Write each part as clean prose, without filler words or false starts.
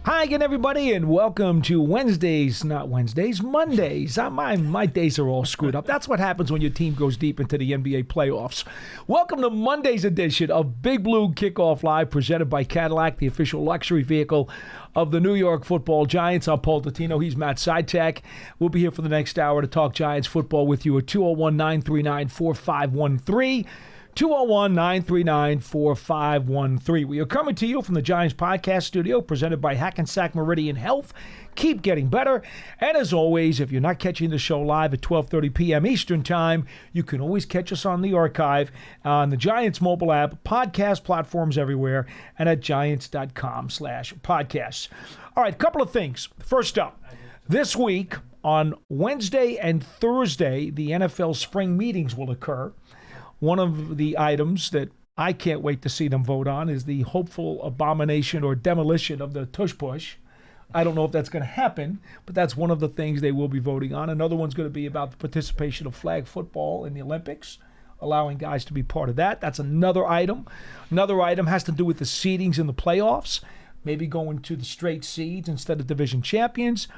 Hi again, everybody, and welcome to Mondays. My days are all screwed up. That's what happens when your team goes deep into the NBA playoffs. Welcome to Monday's edition of Big Blue Kickoff Live, presented by Cadillac, the official luxury vehicle of the New York Football Giants. I'm Paul Dottino. He's Matt Citak. We'll be here for the next hour to talk Giants football with you at 201-939-4513. 201-939-4513. We are coming to you from the Giants podcast studio, presented by Hackensack Meridian Health. Keep getting better. And as always, if you're not catching the show live at 12:30 p.m. Eastern Time, you can always catch us on the archive on the Giants mobile app, podcast platforms everywhere, and at giants.com/podcasts. All right, a couple of things. First up, this week on Wednesday and Thursday, the NFL spring meetings will occur. One of the items that I can't wait to see them vote on is the hopeful abomination or demolition of the tush push. I don't know if that's going to happen, but that's one of the things they will be voting on. Another one's going to be about the participation of flag football in the Olympics, allowing guys to be part of that. That's another item. Another item has to do with the seedings in the playoffs, maybe going to the straight seeds instead of division champions.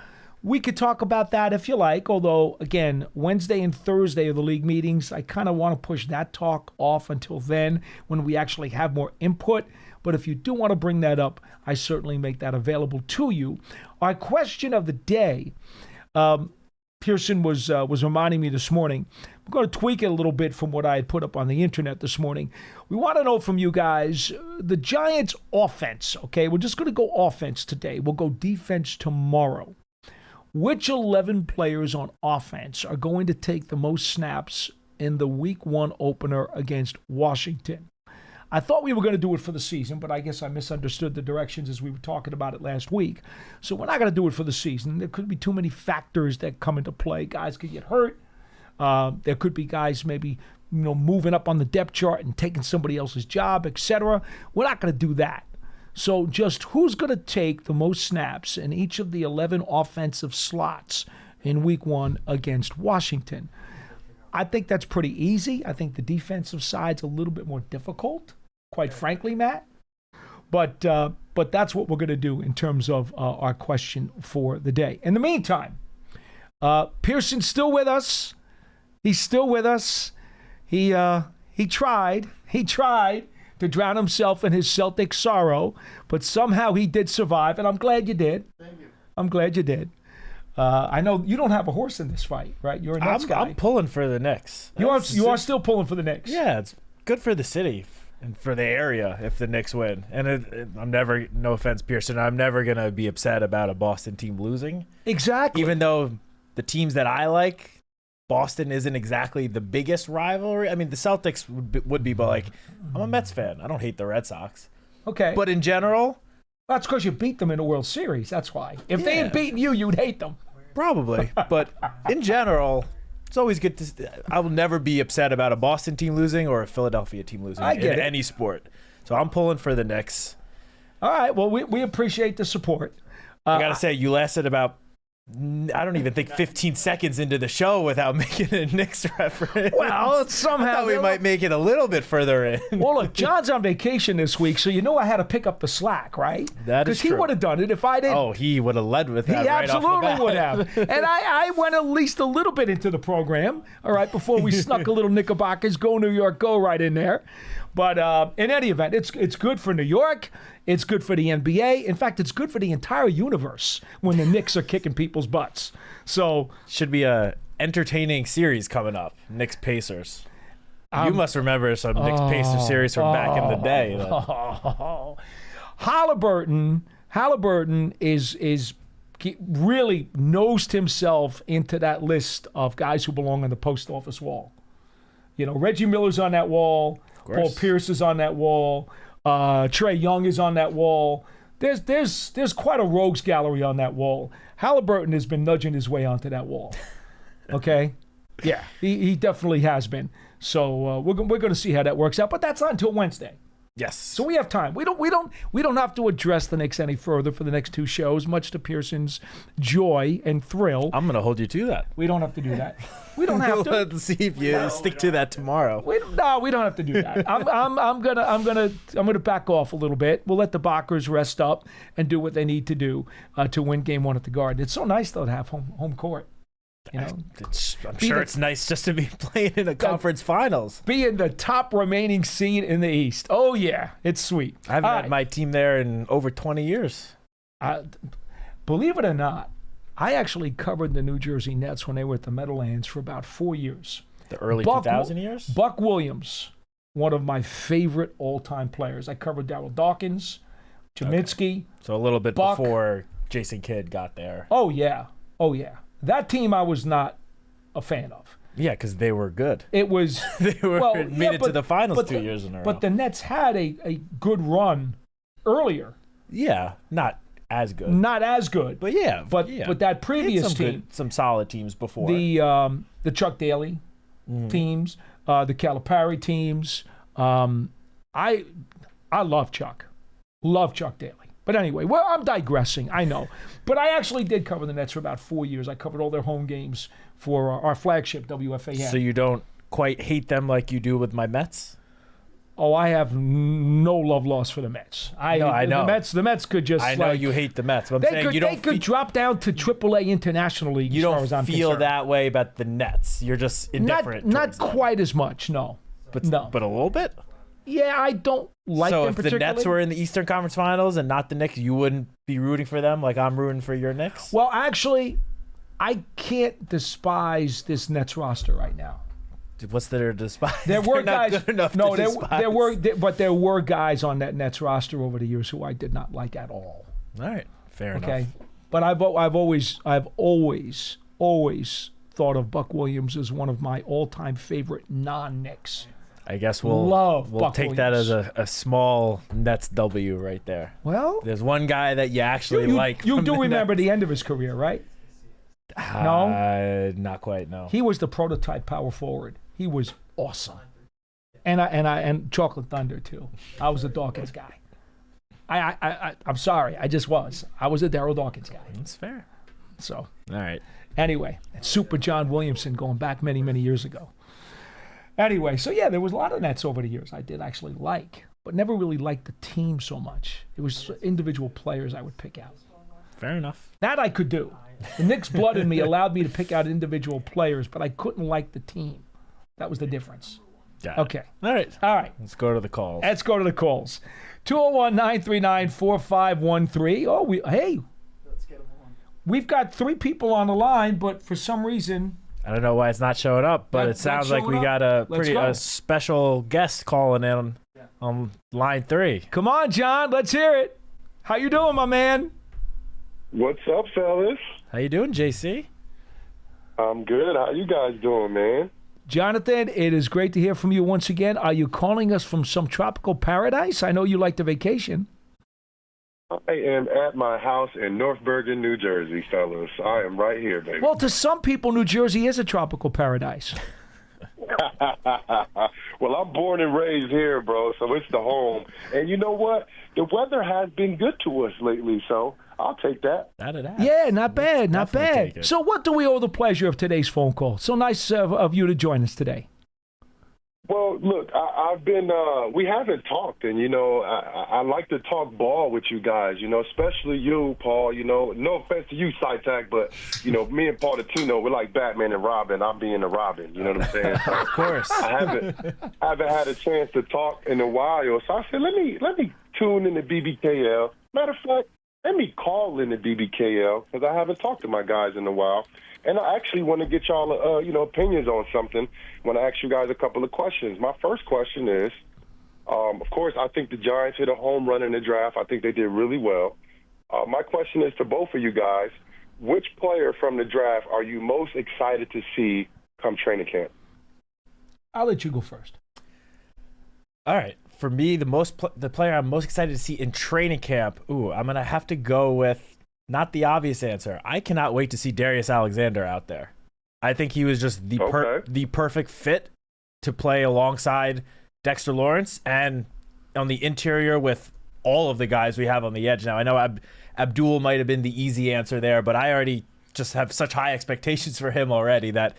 We could talk about that if you like, although, again, Wednesday and Thursday are the league meetings. I kind of want to push that talk off until then when we actually have more input. But if you do want to bring that up, I certainly make that available to you. Our question of the day, Pearson was reminding me this morning. I'm going to tweak it a little bit from what I had put up on the internet this morning. We want to know from you guys, the Giants' offense, okay? We're just going to go offense today. We'll go defense tomorrow. Which 11 players on offense are going to take the most snaps in the Week 1 opener against Washington? I thought we were going to do it for the season, but I guess I misunderstood the directions as we were talking about it last week. So we're not going to do it for the season. There could be too many factors that come into play. Guys could get hurt. There could be guys maybe moving up on the depth chart and taking somebody else's job, etc. We're not going to do that. So just who's going to take the most snaps in each of the 11 offensive slots in Week 1 against Washington? I think that's pretty easy. I think the defensive side's a little bit more difficult, quite frankly, Matt. But that's what we're going to do in terms of our question for the day. In the meantime, Pearson's still with us. He's still with us. He tried to drown himself in his Celtic sorrow, but somehow he did survive, and I'm glad you did. Thank you. I'm glad you did. I know you don't have a horse in this fight, right? You're a Knicks guy. I'm pulling for the Knicks. You are still pulling for the Knicks. Yeah, it's good for the city and for the area if the Knicks win. And I'm never, no offense, Pearson, I'm never going to be upset about a Boston team losing. Exactly. Even though the teams that I like, Boston isn't exactly the biggest rivalry. I mean, the Celtics would be, but I'm a Mets fan. I don't hate the Red Sox. Okay. But in general, that's because you beat them in the World Series. That's why. If they had beaten you, you'd hate them. Probably. But in general, it's always good to. I will never be upset about a Boston team losing or a Philadelphia team losing in any sport. So I'm pulling for the Knicks. All right. Well, we appreciate the support. I got to say, you lasted about, I don't even think 15 seconds into the show without making a Knicks reference. Well, somehow I thought we might make it a little bit further in. Well, look, John's on vacation this week, so I had to pick up the slack, right? That is true. Because he would have done it if I didn't. Oh, he would have led with that. He right absolutely off the bat. would have. And I went at least a little bit into the program, all right, before we snuck a little Knickerbockers, go New York, go right in there. But in any event, it's good for New York. It's good for the NBA. In fact, it's good for the entire universe when the Knicks are kicking people's butts. So should be a entertaining series coming up. Knicks Pacers. You must remember some Knicks Pacers series from back in the day. Halliburton is really nosed himself into that list of guys who belong on the post office wall. Reggie Miller's on that wall. Paul Pierce is on that wall. Trae Young is on that wall. There's quite a rogues gallery on that wall. Halliburton has been nudging his way onto that wall. Okay? Yeah, he definitely has been. So we're going to see how that works out. But that's not until Wednesday. Yes. So we have time. We don't have to address the Knicks any further for the next 2 shows, much to Pearson's joy and thrill. I'm gonna hold you to that. We don't have to do that. We don't have to. Let's see if you stick to that tomorrow. We don't have to do that. I'm gonna back off a little bit. We'll let the Bakers rest up and do what they need to do to win Game 1 at the Garden. It's so nice though to have home court. You know, I'm sure it's nice just to be playing in the conference finals. Be in the top remaining seed in the East. Oh, yeah. It's sweet. I haven't had my team there in over 20 years. Believe it or not, I actually covered the New Jersey Nets when they were at the Meadowlands for about 4 years. The early 2000 years? Buck Williams, one of my favorite all-time players. I covered Darryl Dawkins, Jaminski. Okay. So a little bit Buck. Before Jason Kidd got there. Oh, yeah. That team I was not a fan of. Yeah, because they were good. It was they made it to the finals 2 years in a row. But the Nets had a good run earlier. Yeah, not as good. Not as good. But yeah. But that previous team, some solid teams before. The Chuck Daly teams, the Calipari teams. I love Chuck. Love Chuck Daly. But anyway, well, I'm digressing, I know. But I actually did cover the Nets for about 4 years. I covered all their home games for our flagship, WFAN. So you don't quite hate them like you do with my Mets? Oh, I have no love lost for the Mets. I know. The Mets could just. I know you hate the Mets, but I'm saying you don't. They could drop down to AAA International League. You as far as I'm feel concerned. that way about the Nets. You're just indifferent. Not quite as much, no. But no. But a little bit. Yeah, I don't like them particularly. So if the Nets were in the Eastern Conference Finals and not the Knicks, you wouldn't be rooting for them like I'm rooting for your Knicks? Well, actually, I can't despise this Nets roster right now. What's there to despise? There were They're guys. Not good enough no, to despise. but there were guys on that Nets roster over the years who I did not like at all. All right, fair enough. Okay, but I've always thought of Buck Williams as one of my all-time favorite non-Knicks. I guess we'll take that as a small Nets W right there. Well, there's one guy that you actually like. You do remember the end of his career, right? No, not quite. No, he was the prototype power forward. He was awesome, and Chocolate Thunder too. I was a Dawkins guy. I'm sorry, I just was. I was a Darryl Dawkins guy. That's fair. So all right. Anyway, Super John Williamson going back many years ago. Anyway, so yeah, there was a lot of Nets over the years I did actually like, but never really liked the team so much. It was individual players I would pick out. Fair enough. That I could do. The Knicks blood in me allowed me to pick out individual players, but I couldn't like the team. That was the difference. Okay. All right. Let's go to the calls. 201-939-4513. Oh, hey. Let's get them on. We've got 3 people on the line, but for some reason... I don't know why it's not showing up, but it sounds like we got a special guest calling in on line 3. Come on, John. Let's hear it. How you doing, my man? What's up, fellas? How you doing, JC? I'm good. How you guys doing, man? Jonathan, it is great to hear from you once again. Are you calling us from some tropical paradise? I know you like to vacation. I am at my house in North Bergen, New Jersey, fellas. I am right here, baby. Well, to some people, New Jersey is a tropical paradise. Well, I'm born and raised here, bro, so it's the home. And you know what? The weather has been good to us lately, so I'll take that. Yeah, not bad, not bad. So what do we owe the pleasure of today's phone call? So nice of you to join us today. Well, look, I've been, we haven't talked, and, you know, I like to talk ball with you guys, you know, especially you, Paul, you know, no offense to you, Citak, but, you know, me and Paul Dottino, we're like Batman and Robin. I'm being the Robin, you know what I'm saying? So of course. I haven't had a chance to talk in a while, so I said, let me tune in to BBKL. Matter of fact, let me call in to BBKL, because I haven't talked to my guys in a while. And I actually want to get y'all, you know, opinions on something. I want to ask you guys a couple of questions. My first question is, of course, I think the Giants hit a home run in the draft. I think they did really well. My question is to both of you guys, which player from the draft are you most excited to see come training camp? I'll let you go first. All right. For me, the player I'm most excited to see in training camp, I'm going to have to go with not the obvious answer. I cannot wait to see Darius Alexander out there. I think he was just the perfect fit to play alongside Dexter Lawrence. And on the interior with all of the guys we have on the edge now. I know Abdul might have been the easy answer there, but I already just have such high expectations for him already that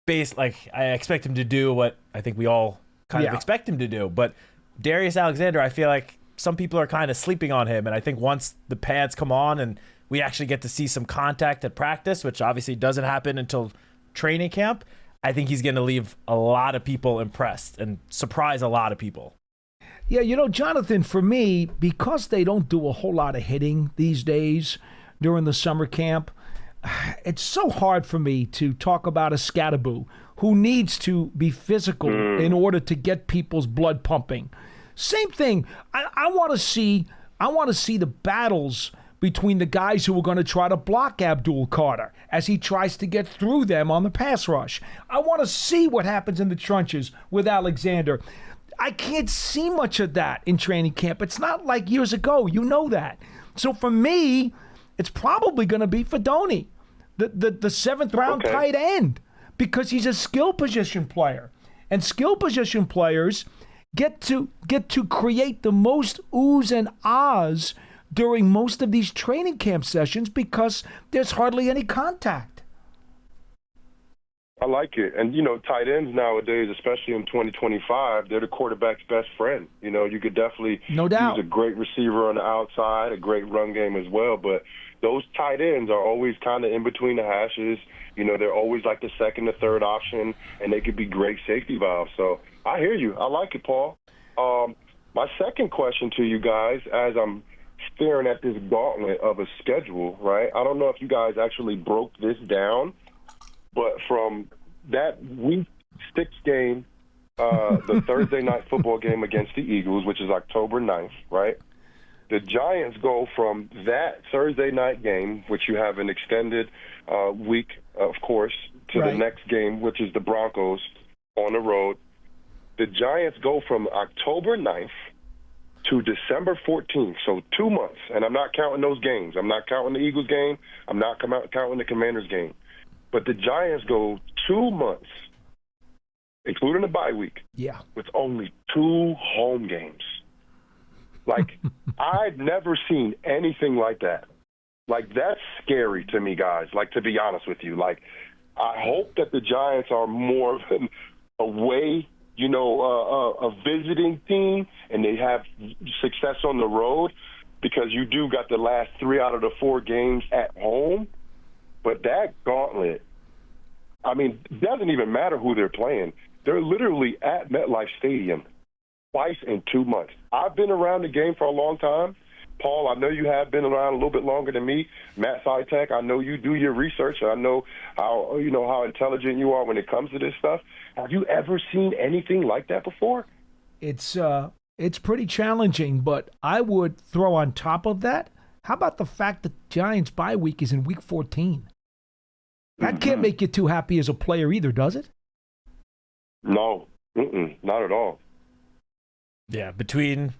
I expect him to do what I think we all kind of expect him to do. But Darius Alexander, I feel like some people are kind of sleeping on him, and I think once the pads come on and we actually get to see some contact at practice, which obviously doesn't happen until training camp, I think he's going to leave a lot of people impressed and surprise a lot of people. Yeah, Jonathan, for me, because they don't do a whole lot of hitting these days during the summer camp, it's so hard for me to talk about a Scatterboo who needs to be physical in order to get people's blood pumping. Same thing. I want to see the battles between the guys who are going to try to block Abdul Carter as he tries to get through them on the pass rush. I want to see what happens in the trenches with Alexander. I can't see much of that in training camp. It's not like years ago. You know that. So for me, it's probably going to be Fedoni, the seventh-round tight end, because he's a skill position player. And skill position players get to create the most oohs and ahs during most of these training camp sessions because there's hardly any contact. I like it. And, tight ends nowadays, especially in 2025, they're the quarterback's best friend. You could definitely no doubt use a great receiver on the outside, a great run game as well. But those tight ends are always kind of in between the hashes. They're always like the second or third option, and they could be great safety valves. So I hear you. I like it, Paul. My second question to you guys, as I'm staring at this gauntlet of a schedule, right? I don't know if you guys actually broke this down, but from that Week 6 game, the Thursday night football game against the Eagles, which is October 9th, right? The Giants go from that Thursday night game, which you have an extended week, of course, to the next game, which is the Broncos on the road. The Giants go from October 9th to December 14th, so 2 months. And I'm not counting those games. I'm not counting the Eagles game. I'm not counting the Commanders game. But the Giants go 2 months, including the bye week, with only 2 home games. Like, I've never seen anything like that. Like, that's scary to me, guys, like, to be honest with you. Like, I hope that the Giants are more of an away, a visiting team, and they have success on the road, because you do got the last 3 out of the 4 games at home. But that gauntlet, it doesn't even matter who they're playing. They're literally at MetLife Stadium twice in 2 months. I've been around the game for a long time. Paul, I know you have been around a little bit longer than me. Matt Citak, I know you do your research. I know how intelligent you are when it comes to this stuff. Have you ever seen anything like that before? It's pretty challenging, but I would throw on top of that, how about the fact that Giants bye week is in week 14? That can't make you too happy as a player either, does it? No, not at all. Yeah, between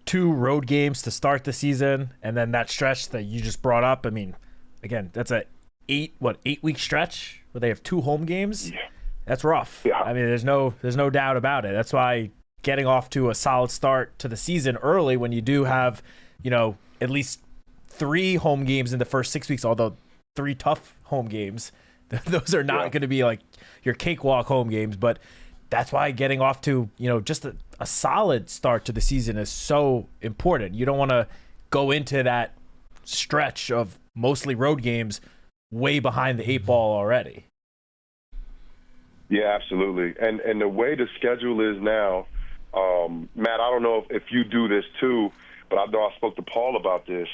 2 road games to start the season and then that stretch that you just brought up. Again, that's a 8-week stretch where they have 2 home games. Yeah. That's rough. Yeah. There's no doubt about it. That's why getting off to a solid start to the season early when you do have, at least 3 home games in the first 6 weeks, although 3 tough home games. Those are not going to be like your cakewalk home games, but that's why getting off to, just a solid start to the season is so important. You don't want to go into that stretch of mostly road games way behind the 8 ball already. Yeah, absolutely. And the way the schedule is now, Matt, I don't know if you do this too, but I know I spoke to Paul about this.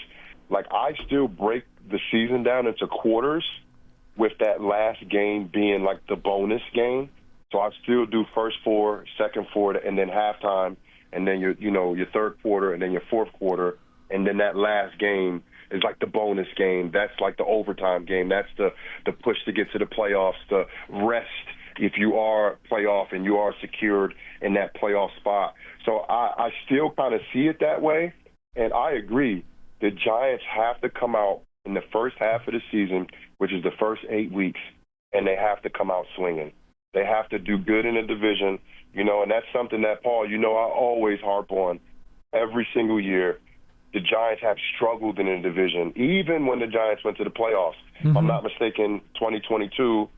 Like, I still break the season down into quarters, with that last game being like the bonus game. So I still do first 4, second 4, and then halftime, and then your third quarter, and then your fourth quarter, and then that last game is like the bonus game. That's like the overtime game. That's the push to get to the playoffs, the rest if you are playoff and you are secured in that playoff spot. So I still kind of see it that way, and I agree. The Giants have to come out in the first half of the season, which is the first 8 weeks, and they have to come out swinging. They have to do good in the division, and that's something that, Paul, I always harp on every single year. The Giants have struggled in the division, even when the Giants went to the playoffs. If I'm not mistaken, 2022,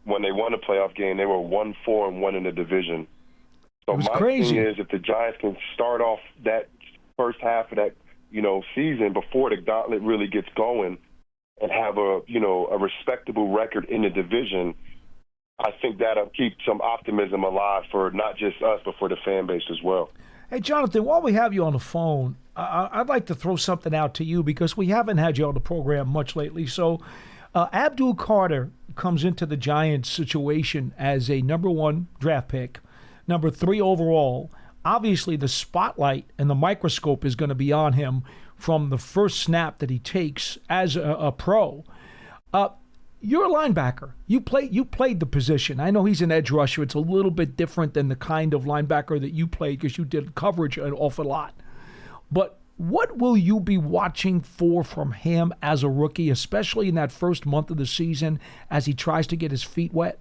when they won a playoff game, they were 1-4-1 in the division. So my crazy. thing is, if the Giants can start off that first half of that, season before the gauntlet really gets going and have a respectable record in the division, I think that'll keep some optimism alive for not just us, but for the fan base as well. Hey, Jonathan, while we have you on the phone, I'd like to throw something out to you because we haven't had you on the program much lately. So Abdul Carter comes into the Giants situation as a number 1 draft pick, number 3 overall. Obviously, the spotlight and the microscope is going to be on him from the first snap that he takes as a pro. You're a linebacker. You played the position. I know he's an edge rusher. It's a little bit different than the kind of linebacker that you played because you did coverage an awful lot. But what will you be watching for from him as a rookie, especially in that first month of the season as he tries to get his feet wet?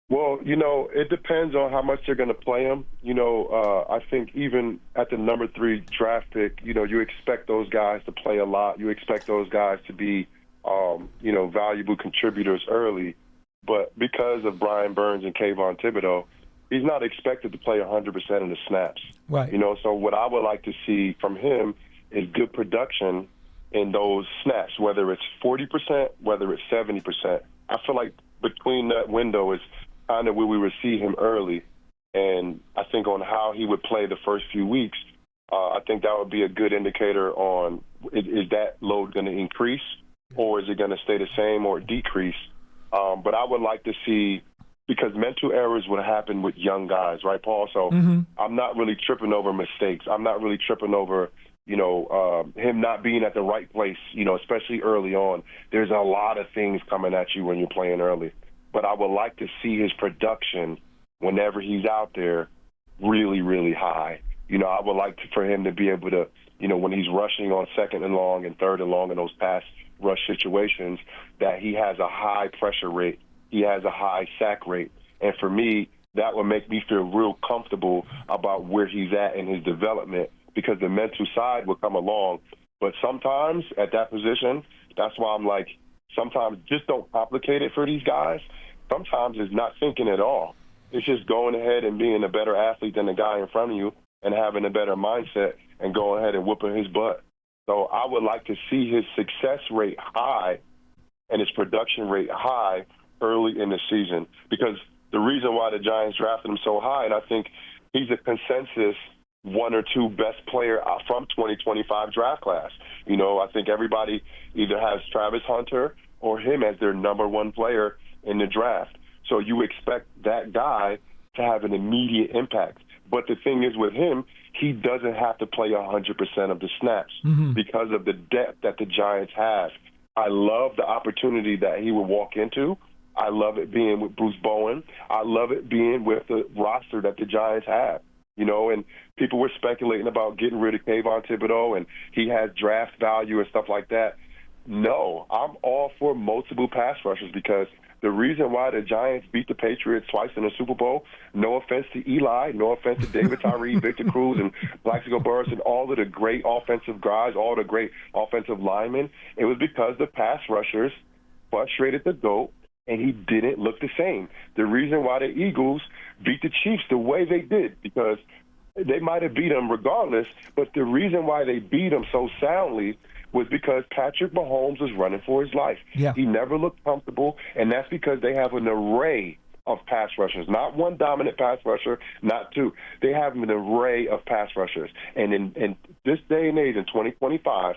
Well, it depends on how much they're going to play him. I think even at the number 3 draft pick, you expect those guys to play a lot. You expect those guys to be, valuable contributors early. But because of Brian Burns and Kayvon Thibodeau, he's not expected to play 100% of the snaps. Right. So what I would like to see from him is good production in those snaps, whether it's 40%, whether it's 70%. I feel like between that window is kind of where we would see him early. And I think on how he would play the first few weeks, I think that would be a good indicator on is that load going to increase or is it going to stay the same or decrease? But I would like to see, because mental errors would happen with young guys, right, Paul? So I'm not really tripping over mistakes. I'm not really tripping over, him not being at the right place, especially early on. There's a lot of things coming at you when you're playing early. But I would like to see his production whenever he's out there really, really high. I would like for him to be able to, when he's rushing on 2nd and long and 3rd and long in those pass rush situations, that he has a high pressure rate. He has a high sack rate. And for me, that would make me feel real comfortable about where he's at in his development, because the mental side will come along. But sometimes at that position, that's why I'm like, sometimes just don't complicate it for these guys. Sometimes it's not thinking at all. It's just going ahead and being a better athlete than the guy in front of you and having a better mindset and going ahead and whooping his butt. So I would like to see his success rate high and his production rate high early in the season, because the reason why the Giants drafted him so high, and I think he's a consensus 1 or 2 best player from 2025 draft class. I think everybody either has Travis Hunter or him as their number 1 player in the draft. So you expect that guy to have an immediate impact. But the thing is with him, he doesn't have to play 100% of the snaps because of the depth that the Giants have. I love the opportunity that he would walk into. I love it being with Bruce Bowen. I love it being with the roster that the Giants have. And people were speculating about getting rid of Kayvon Thibodeau and he has draft value and stuff like that. No, I'm all for multiple pass rushers, because the reason why the Giants beat the Patriots twice in the Super Bowl, no offense to Eli, no offense to David Tyree, Victor Cruz, and Plaxico Burress, and all of the great offensive guys, all the great offensive linemen, it was because the pass rushers frustrated the GOAT, and he didn't look the same. The reason why the Eagles beat the Chiefs the way they did, because they might have beat them regardless, but the reason why they beat them so soundly was because Patrick Mahomes was running for his life. Yeah. He never looked comfortable, and that's because they have an array of pass rushers, not one dominant pass rusher, not 2. They have an array of pass rushers. And in this day and age, in 2025,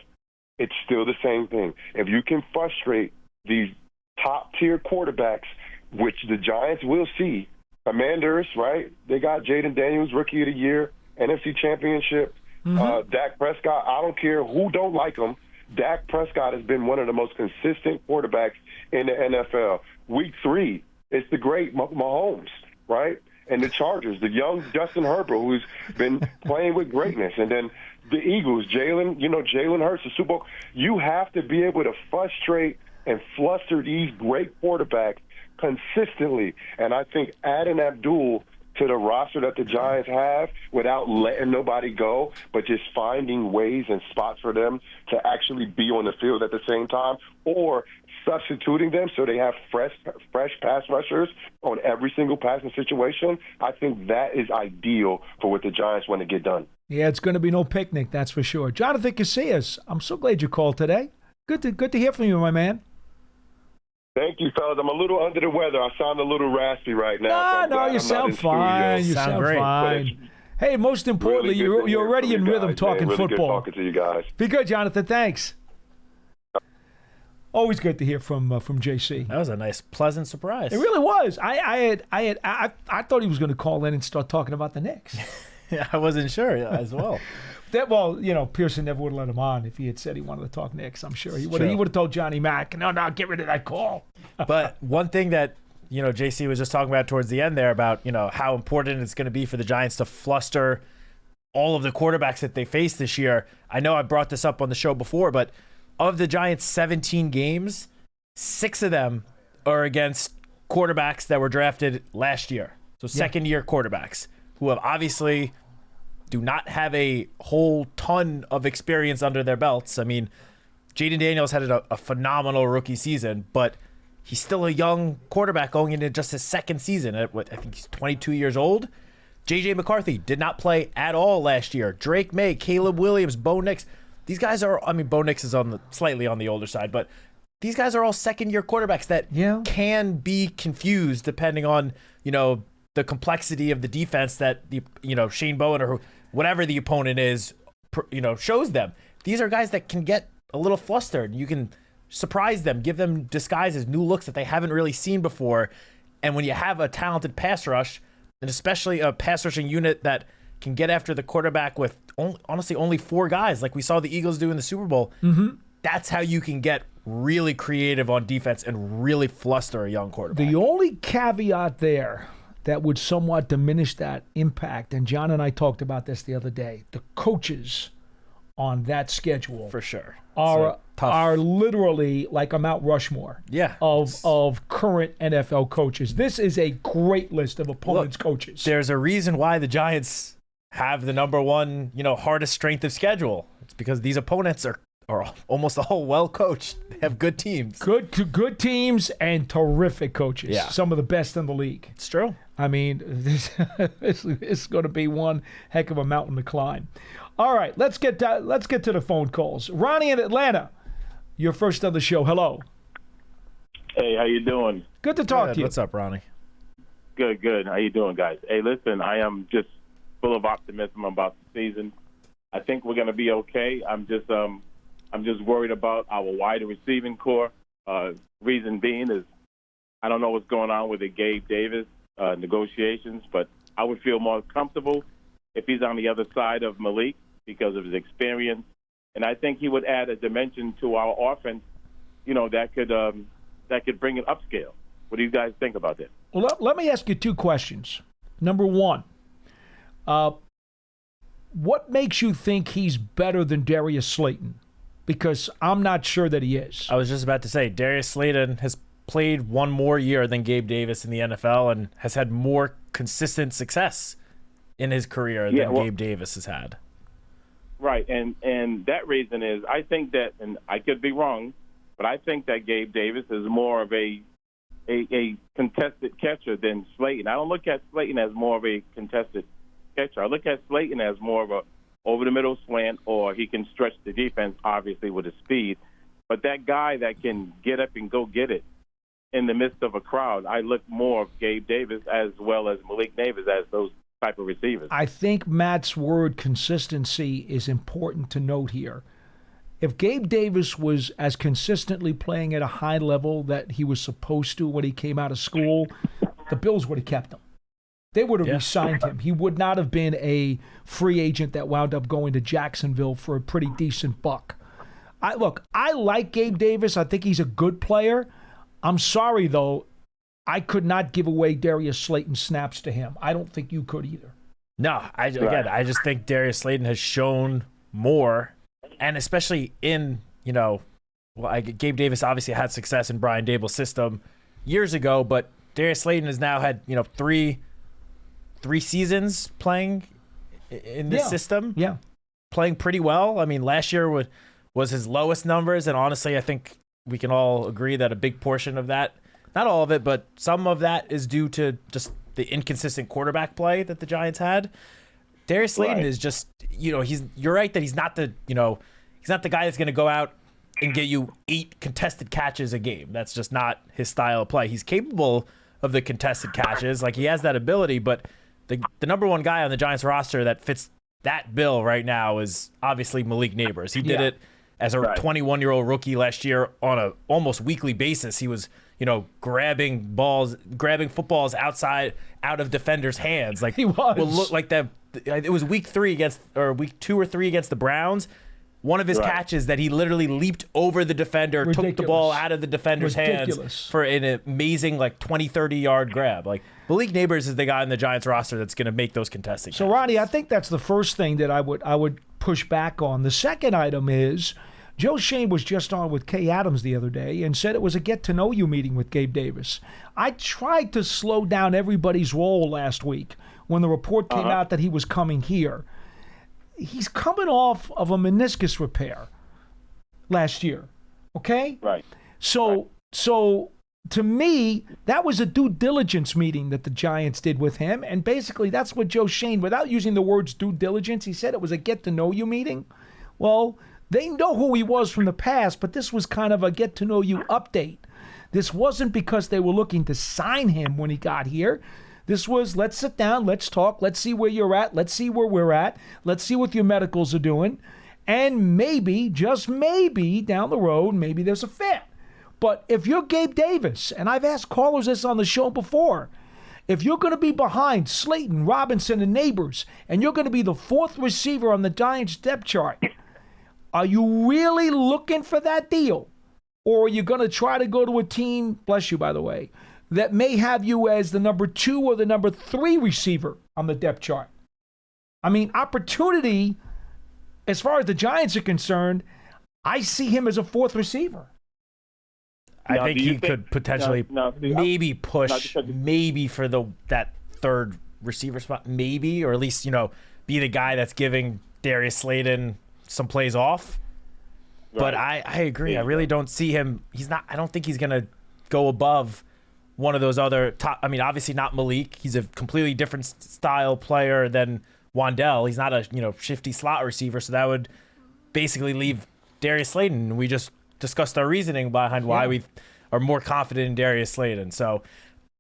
it's still the same thing. If you can frustrate these top-tier quarterbacks, which the Giants will see, Commanders, right? They got Jaden Daniels, Rookie of the Year, NFC Championship. Dak Prescott, I don't care who don't like him. Dak Prescott has been one of the most consistent quarterbacks in the NFL. Week 3, it's the great Mahomes, right? And the Chargers, the young Justin Herbert, who's been playing with greatness. And then the Eagles, Jalen Hurts, the Super Bowl. You have to be able to frustrate and fluster these great quarterbacks consistently. And I think adding Abdul to the roster that the Giants have without letting nobody go, but just finding ways and spots for them to actually be on the field at the same time, or substituting them so they have fresh pass rushers on every single passing situation, I think that is ideal for what the Giants want to get done. Yeah, it's going to be no picnic, that's for sure. Jonathan Casillas, I'm so glad you called today. Good to hear from you, my man. Thank you, fellas. I'm a little under the weather. I sound a little raspy right now. No, you sound fine. You sound great. Fine. Hey, most importantly, really you're already in rhythm talking really football. Good talking to you guys. Be good, Jonathan. Thanks. Always good to hear from JC. That was a nice, pleasant surprise. It really was. I thought he was going to call in and start talking about the Knicks. Yeah, I wasn't sure as well. Pearson never would have let him on if he had said he wanted to talk Knicks. I'm sure he would have told Johnny Mack, no, get rid of that call. But one thing that, JC was just talking about towards the end there about, how important it's going to be for the Giants to fluster all of the quarterbacks that they face this year. I know I brought this up on the show before, but of the Giants' 17 games, 6 of them are against quarterbacks that were drafted last year. So second-year quarterbacks who have obviously do not have a whole ton of experience under their belts. I mean, Jaden Daniels had a phenomenal rookie season, but he's still a young quarterback going into just his second season. I think he's 22 years old. J.J. McCarthy did not play at all last year. Drake May, Caleb Williams, Bo Nix. These guys are, Bo Nix is slightly on the older side, but these guys are all second-year quarterbacks that can be confused depending on, the complexity of the defense that, Shane Bowen or whatever the opponent is, shows them. These are guys that can get a little flustered. You can surprise them, give them disguises, new looks that they haven't really seen before. And when you have a talented pass rush, and especially a pass rushing unit that can get after the quarterback with only 4 guys, like we saw the Eagles do in the Super Bowl, that's how you can get really creative on defense and really fluster a young quarterback. The only caveat there that would somewhat diminish that impact, and John and I talked about this the other day, the coaches on that schedule for sure are literally like a Mount Rushmore of current NFL coaches. This is a great list of opponents' coaches. There's a reason why the Giants have the number one, hardest strength of schedule. It's because these opponents are almost all well coached. They have good teams. Good teams and terrific coaches. Yeah. Some of the best in the league. It's true. I mean, this is going to be one heck of a mountain to climb. All right, let's get to the phone calls. Ronnie in Atlanta, you're first on the show. Hello. Hey, how you doing? Good to talk to you. What's up, Ronnie? Good. How you doing, guys? Hey, listen, I am just full of optimism about the season. I think we're going to be okay. I'm just worried about our wide receiving core. Reason being is I don't know what's going on with the Gabe Davis negotiations, but I would feel more comfortable if he's on the other side of Malik because of his experience. And I think he would add a dimension to our offense, that could bring it upscale. What do you guys think about that? Well, let me ask you 2 questions. Number 1, what makes you think he's better than Darius Slayton? Because I'm not sure that he is. I was just about to say, Darius Slayton has played one more year than Gabe Davis in the NFL and has had more consistent success in his career than Gabe Davis has had. Right, and that reason is I think that, and I could be wrong, but I think that Gabe Davis is more of a contested catcher than Slayton. I don't look at Slayton as more of a contested catcher. I look at Slayton as more of a over-the-middle slant, or he can stretch the defense, obviously, with his speed. But that guy that can get up and go get it in the midst of a crowd, I look more of Gabe Davis as well as Malik Davis as those type of receivers. I think Matt's word consistency is important to note here. If Gabe Davis was as consistently playing at a high level that he was supposed to when he came out of school, the Bills would have kept him. They would have re-signed him. He would not have been a free agent that wound up going to Jacksonville for a pretty decent buck. I like Gabe Davis. I think he's a good player. I'm sorry, though. I could not give away Darius Slayton snaps to him. I don't think you could either. No, I just think Darius Slayton has shown more, and especially in, Gabe Davis obviously had success in Brian Dable's system. years ago, but Darius Slayton has now had, three seasons playing in this system. Yeah. Playing pretty well. I mean, last year was his lowest numbers, and honestly, I think we can all agree that a big portion of that, not all of it, but some of that is due to just the inconsistent quarterback play that the Giants had. Darius Slayton is just, you're right that he's not the guy that's going to go out and get you 8 contested catches a game. That's just not his style of play. He's capable of the contested catches. Like, he has that ability, but the number one guy on the Giants roster that fits that bill right now is obviously Malik Neighbors. He did it as a 21-year-old rookie last year on a almost weekly basis. He was, grabbing footballs out of defenders' hands. Like, he was. Will look like that. It was week 2 or 3 against the Browns. One of his catches that he literally leaped over the defender, took the ball out of the defender's hands for an amazing 20, 30-yard grab. Like, Malik Neighbors is the guy on the Giants roster that's going to make those contesting catches. Ronnie, I think that's the first thing that I would push back on. The second item is Joe Shane was just on with Kay Adams the other day and said it was a get-to-know-you meeting with Gabe Davis. I tried to slow down everybody's roll last week when the report came out that he was coming here. He's coming off of a meniscus repair last year, okay? Right. So to me, that was a due diligence meeting that the Giants did with him, and basically that's what Joe Shane, without using the words due diligence, he said it was a get-to-know-you meeting. Well, they know who he was from the past, but this was kind of a get-to-know-you update. This wasn't because they were looking to sign him when he got here. This was, let's sit down, let's talk, let's see where you're at, let's see where we're at, let's see what your medicals are doing, and maybe, just maybe, down the road, maybe there's a fit. But if you're Gabe Davis, and I've asked callers this on the show before, if you're going to be behind Slayton, Robinson, and Neighbors, and you're going to be the 4th receiver on the Giants depth chart, are you really looking for that deal? Or are you going to try to go to a team, bless you by the way, that may have you as the number 2 or the number 3 receiver on the depth chart? I mean, opportunity, as far as the Giants are concerned, I see him as a 4th receiver. I think he could potentially maybe push maybe for that 3rd receiver spot, maybe, or at least, be the guy that's giving Darius Slayton some plays off. Right. But I agree. I really don't see him. I don't think he's going to go above one of those other top. I mean, obviously not Malik. He's a completely different style player than Wandell. He's not a shifty slot receiver, so that would basically leave Darius Slayton. We just discussed our reasoning behind why we are more confident in Darius Slayton. So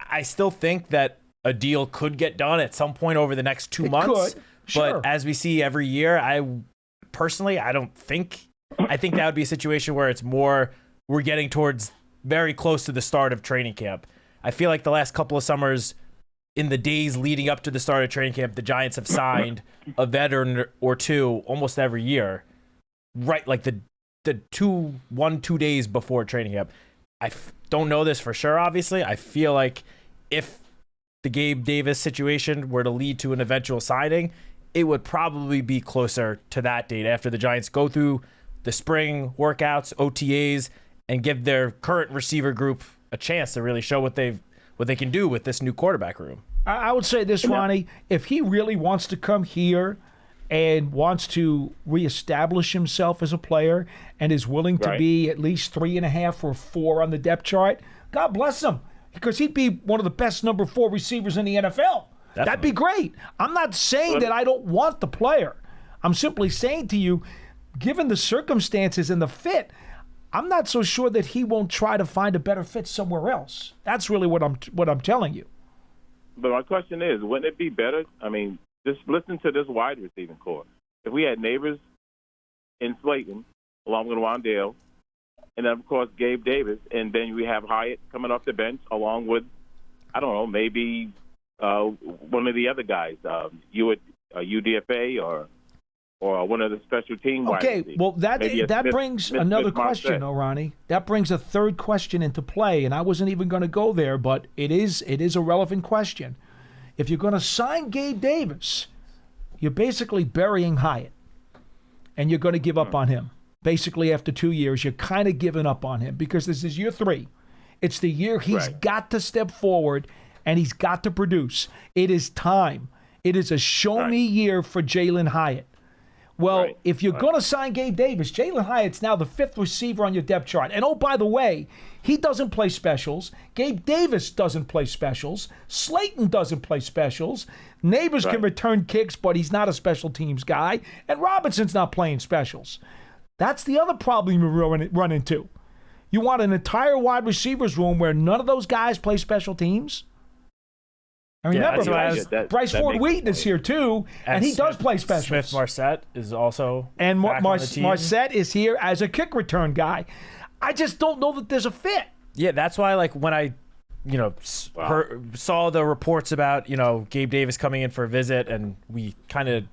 I still think that a deal could get done at some point over the next 2 months. Sure. But as we see every year, I think that would be a situation where it's more we're getting towards very close to the start of training camp. I feel like the last couple of summers, in the days leading up to the start of training camp, the Giants have signed a veteran or two almost every year, right? Like the 2 days before training camp. I don't know this for sure, obviously. I feel like if the Gabe Davis situation were to lead to an eventual signing, it would probably be closer to that date after the Giants go through the spring workouts, OTAs, and give their current receiver group a chance to really show what they can do with this new quarterback room. I would say this, Ronnie, if he really wants to come here and wants to reestablish himself as a player and is willing to be at least 3.5 or 4 on the depth chart, God bless him, because he'd be one of the best number 4 receivers in the NFL. Definitely. That'd be great. I'm not saying that I don't want the player. I'm simply saying to you, given the circumstances and the fit, I'm not so sure that he won't try to find a better fit somewhere else. That's really what I'm telling you. But my question is, wouldn't it be better? I mean, just listen to this wide receiving core. If we had Neighbors and Slayton, along with Wandale, and then, of course, Gabe Davis, and then we have Hyatt coming off the bench, along with, I don't know, maybe one of the other guys, UDFA or one of the special team wide receivers. Well, that brings another question, Ronnie. That brings a third question into play, and I wasn't even going to go there, but it is a relevant question. If you're going to sign Gabe Davis, you're basically burying Hyatt, and you're going to give up on him. Basically, after 2 years, you're kind of giving up on him because this is year 3. It's the year he's got to step forward and he's got to produce. It is time. It is a show-me year for Jalen Hyatt. Well, if you're going to sign Gabe Davis, Jalen Hyatt's now the 5th receiver on your depth chart. And, oh, by the way, he doesn't play specials. Gabe Davis doesn't play specials. Slayton doesn't play specials. Neighbors can return kicks, but he's not a special teams guy. And Robinson's not playing specials. That's the other problem you run into. You want an entire wide receivers room where none of those guys play special teams? And remember, Bryce Ford-Wheaton is here too, and he does play specials. Smith-Marset is also and Marset is here as a kick return guy. I just don't know that there's a fit. Yeah, that's why, like, when I, saw the reports about, Gabe Davis coming in for a visit, and we kind of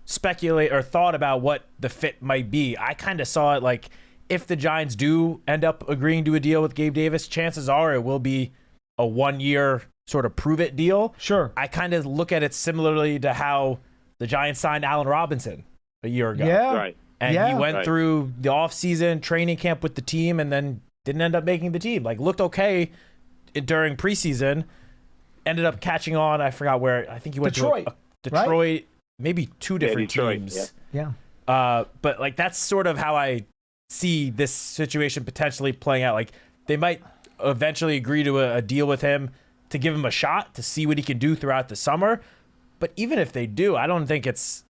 speculate or thought about what the fit might be. I kind of saw it like, if the Giants do end up agreeing to a deal with Gabe Davis, chances are it will be a 1-year sort of prove-it deal. Sure. I kind of look at it similarly to how the Giants signed Allen Robinson a year ago. Yeah. Right. And he went through the offseason training camp with the team and then didn't end up making the team. Like, looked okay during preseason, ended up catching on. I forgot where. I think he went to Detroit, maybe 2 different teams. Yeah. But, like, that's sort of how I see this situation potentially playing out. Like, they might eventually agree to a deal with him to give him a shot to see what he can do throughout the summer. But even if they do, I don't think it's,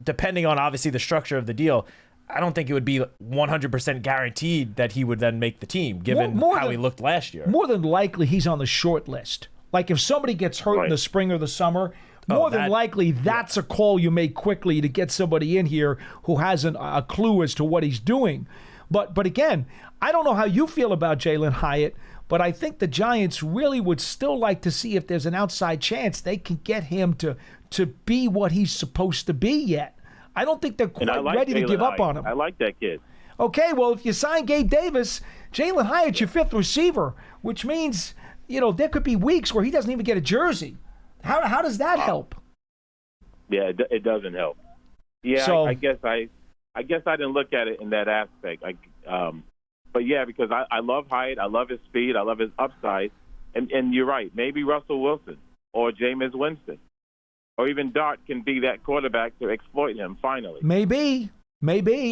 depending on obviously the structure of the deal, I don't think it would be 100% guaranteed that he would then make the team, given how he looked last year. More than likely, he's on the short list. Like, if somebody gets hurt in the spring or the summer, more than likely that's a call you make quickly to get somebody in here who has a clue as to what he's doing. But again, I don't know how you feel about Jalen Hyatt, but I think the Giants really would still like to see if there's an outside chance they can get him to be what he's supposed to be yet. I don't think they're quite ready to give up on him. I like that kid. Okay, well, if you sign Gabe Davis, Jalen Hyatt's your 5th receiver, which means, there could be weeks where he doesn't even get a jersey. How does that help? Yeah, it doesn't help. Yeah, so, I guess I didn't look at it in that aspect. But yeah, because I love Hyatt, I love his speed, I love his upside, and you're right. Maybe Russell Wilson or Jameis Winston or even Dart can be that quarterback to exploit him finally. Maybe.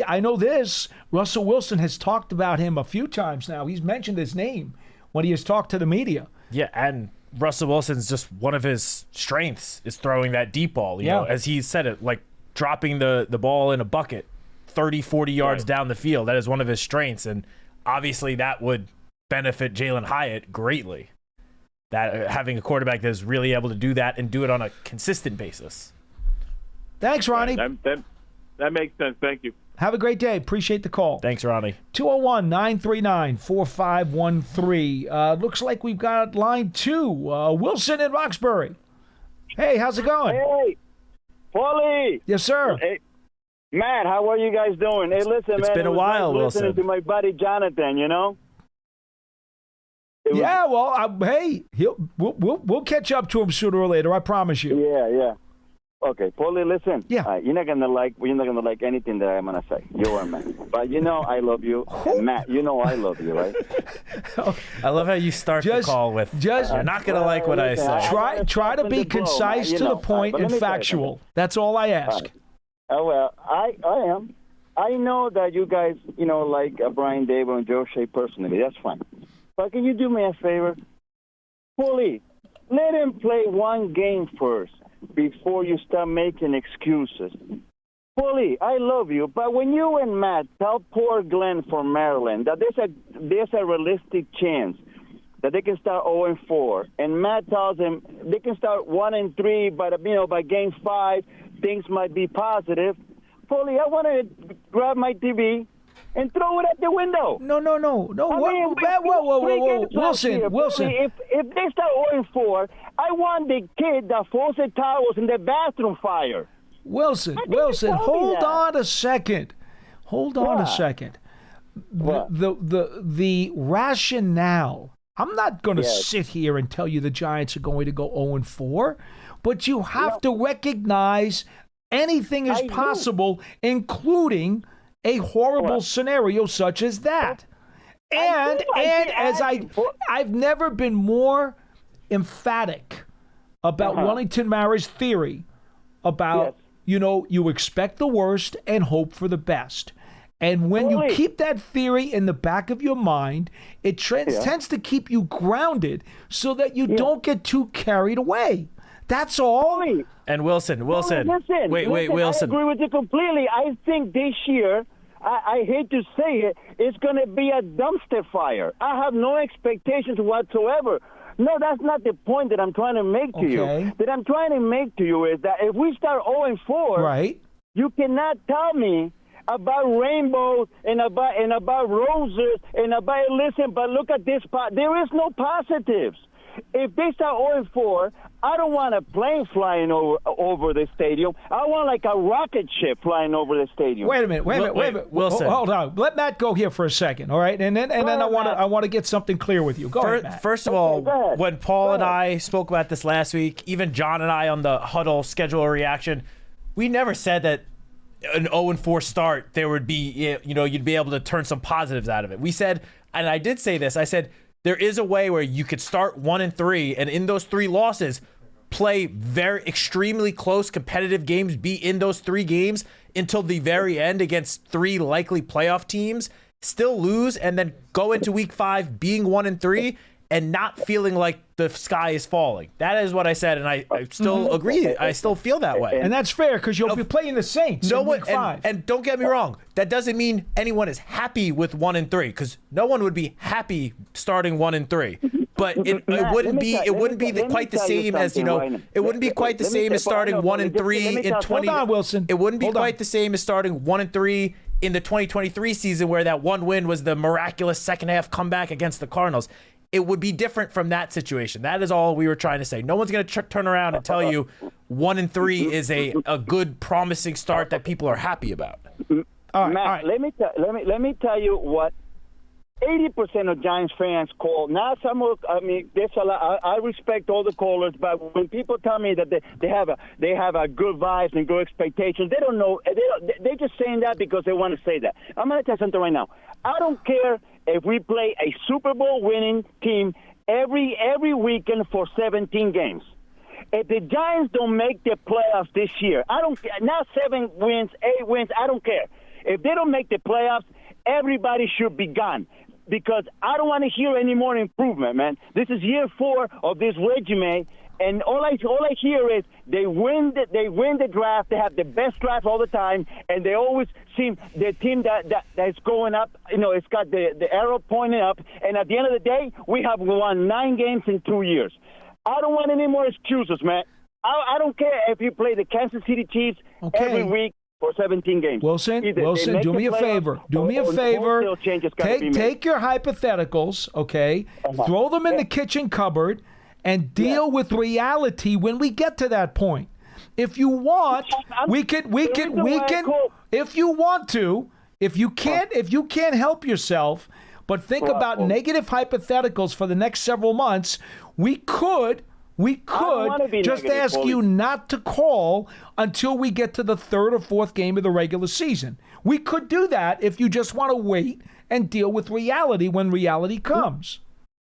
I know this. Russell Wilson has talked about him a few times now. He's mentioned his name when he has talked to the media. Yeah, and Russell Wilson's just one of his strengths is throwing that deep ball. You know, as he said it, like dropping the ball in a bucket 30, 40 yards down the field. That is one of his strengths, and obviously that would benefit Jalen Hyatt greatly. That having a quarterback that is really able to do that and do it on a consistent basis. Thanks, Ronnie. That makes sense. Thank you. Have a great day. Appreciate the call. Thanks, Ronnie. 201-939-4513. Looks like we've got line 2. Wilson in Roxbury. Hey, how's it going? Hey, Paulie. Yes, sir. Hey, Matt, how are you guys doing? Hey, listen, it's been a while, Wilson. Listening to my buddy Jonathan, hey, we'll catch up to him sooner or later. I promise you. Yeah. Okay, Paulie, listen. Yeah. You're not gonna like anything that I'm gonna say. You are, man. But I love you, and Matt. I love you, right? I love how you start the call with. You're not gonna like what I say. Try to be concise, to the point, and factual. That's all I ask. Oh well, I am. I know that you guys, like Brian Dable and Joe Shea personally. That's fine. But can you do me a favor? Paulie, let him play one game first before you start making excuses. Paulie, I love you, but when you and Matt tell poor Glenn from Maryland that there's a realistic chance that they can start 0-4, and Matt tells him they can start 1-3, but by game 5 things might be positive. Paulie, I want to grab my TV and throw it out the window. No. Whoa. Wilson. Paulie, if they start 0-4, I want the kid that throws the towels in the bathroom fire. Wilson, hold on a second. The rationale. I'm not going to sit here and tell you the Giants are going to go 0-4, but you have to recognize anything is possible, including a horrible scenario such as that. I've never been more emphatic about Wellington Mara's theory about, you expect the worst and hope for the best. And when you keep that theory in the back of your mind, it tends to keep you grounded so that you don't get too carried away. That's all. And Wilson. Listen, Wait, Wilson. I agree with you completely. I think this year, I hate to say it, it's going to be a dumpster fire. I have no expectations whatsoever. No, that's not the point that I'm trying to make to you. That I'm trying to make to you is that if we start 0-4, right, you cannot tell me about rainbows and about roses and about, listen, but look at this part. There is no positives. If they start 0-4, I don't want a plane flying over the stadium. I want like a rocket ship flying over the stadium. Wait a minute. Wilson. Hold on. Let Matt go here for a second, all right? And then I want to get something clear with you. Go ahead, Matt. First of all, when Paul and I spoke about this last week, even John and I on the Huddle schedule reaction, we never said that an 0-4 start, there would be, you'd be able to turn some positives out of it. We said, and I did say this, I said, there is a way where you could start 1-3, and in those 3 losses, play very extremely close competitive games, be in those 3 games until the very end against 3 likely playoff teams, still lose, and then go into week 5 being 1-3 and not feeling like the sky is falling. That is what I said, and I still agree. I still feel that way. And that's fair because you'll be playing the Saints in week 5. And don't get me wrong, that doesn't mean anyone is happy with 1-3 because no one would be happy starting 1-3. But it wouldn't be quite the same as it wouldn't be quite the same as starting 1-3 in 20. Hold on, Wilson. It wouldn't be quite the same as starting 1-3 in the 2023 season where that one win was the miraculous second half comeback against the Cardinals. It would be different from that situation. That is all we were trying to say. No one's going to turn around and tell you 1-3 is a good, promising start that people are happy about. Matt, all right. Let me tell you what 80% of Giants fans call. Now, there's a lot. I respect all the callers, but when people tell me that they have a good vibes and good expectations, they don't know. They're just saying that because they want to say that. I'm going to tell you something right now. I don't care if we play a Super Bowl winning team every weekend for 17 games. If the Giants don't make the playoffs this year, I don't care. Not 7 wins, 8 wins, I don't care. If they don't make the playoffs, everybody should be gone. Because I don't want to hear any more improvement, man. This is year 4 of this regime, and all I hear is they win the draft. They have the best draft all the time, and they always seem the team that's going up. It's got the arrow pointing up. And at the end of the day, we have won 9 games in 2 years. I don't want any more excuses, man. I don't care if you play the Kansas City Chiefs every week for 17 games. Wilson, do me a favor. Take your hypotheticals, okay? Throw them in the kitchen cupboard and deal with reality when we get to that point. If you want, we can if you want to, if you can't help yourself, but think about negative hypotheticals for the next several months, we could just ask you not to call until we get to the 3rd or 4th game of the regular season. We could do that if you just want to wait and deal with reality when reality comes.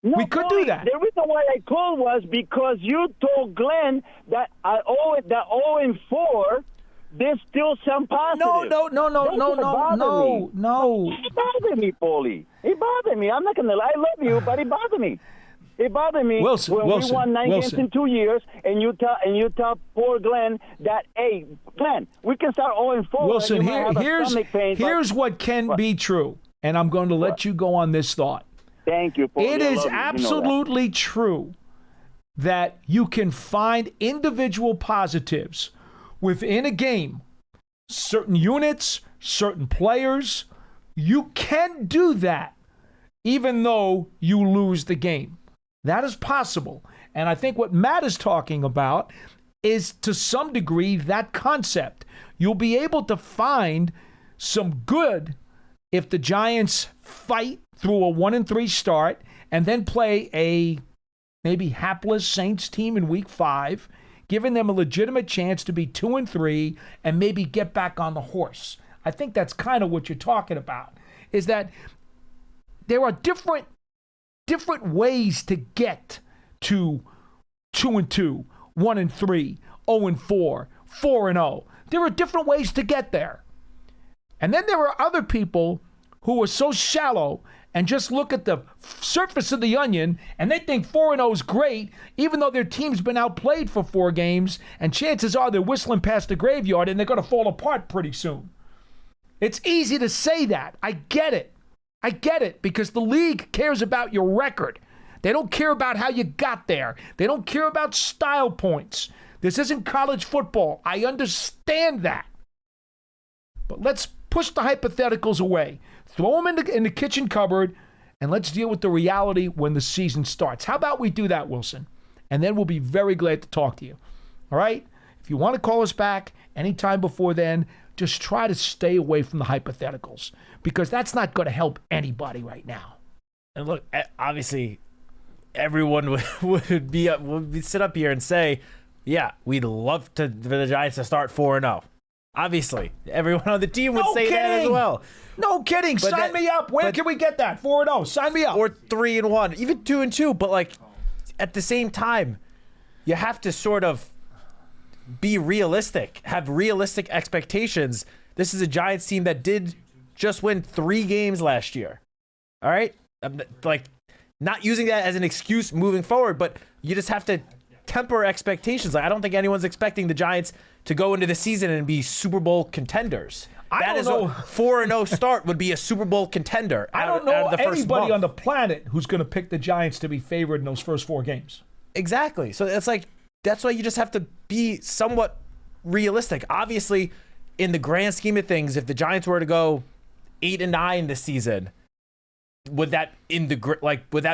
No, we could do that. The reason why I called was because you told Glenn that 0-4, there's still some positives. No. It bothered me, Paulie. It bothered me. I'm not going to lie. I love you, but it bothered me. It bothered me when we won 9 games in 2 years, and you tell poor Glenn that, hey, Glenn, we can start 0-4. Wilson, here's what can be true, and I'm going to let you go on this thought. Thank you, Paulie. It is absolutely true that you can find individual positives within a game, certain units, certain players. You can do that even though you lose the game. That is possible. And I think what Matt is talking about is, to some degree, that concept. You'll be able to find some good if the Giants fight through a 1-3 start and then play a maybe hapless Saints team in week 5, giving them a legitimate chance to be 2-3 and maybe get back on the horse. I think that's kind of what you're talking about, is that there are different ways to get to 2-2, 1-3, 0-4, 4-0. There are different ways to get there. And then there are other people who are so shallow and just look at the surface of the onion and they think 4-0 is great, even though their team's been outplayed for 4 games, and chances are they're whistling past the graveyard and they're going to fall apart pretty soon. It's easy to say that. I get it. Because the league cares about your record. They don't care about how you got there. They don't care about style points. This isn't college football. I understand that. But let's push the hypotheticals away. Throw them in the kitchen cupboard, and let's deal with the reality when the season starts. How about we do that, Wilson? And then we'll be very glad to talk to you. All right? If you want to call us back anytime before then, just try to stay away from the hypotheticals, because that's not going to help anybody right now. And look, obviously, everyone would sit up here and say, yeah, we'd love for the Giants to start 4-0. Obviously, everyone on the team would say that as well. No kidding. Sign me up. Where can we get that? 4-0. Sign me up. Or 3-1, even 2-2. But like, at the same time, you have to sort of be realistic, have realistic expectations. This is a Giants team that did just win 3 games last year. All right? I'm like, not using that as an excuse moving forward, but you just have to temper expectations. Like, I don't think anyone's expecting the Giants to go into the season and be Super Bowl contenders. I don't know. 4-0 start would be a Super Bowl contender. I don't know anybody on the planet who's going to pick the Giants to be favored in those first 4 games. Exactly. So it's like, that's why you just have to be somewhat realistic. Obviously, in the grand scheme of things, if the Giants were to go 8-9 this season, would that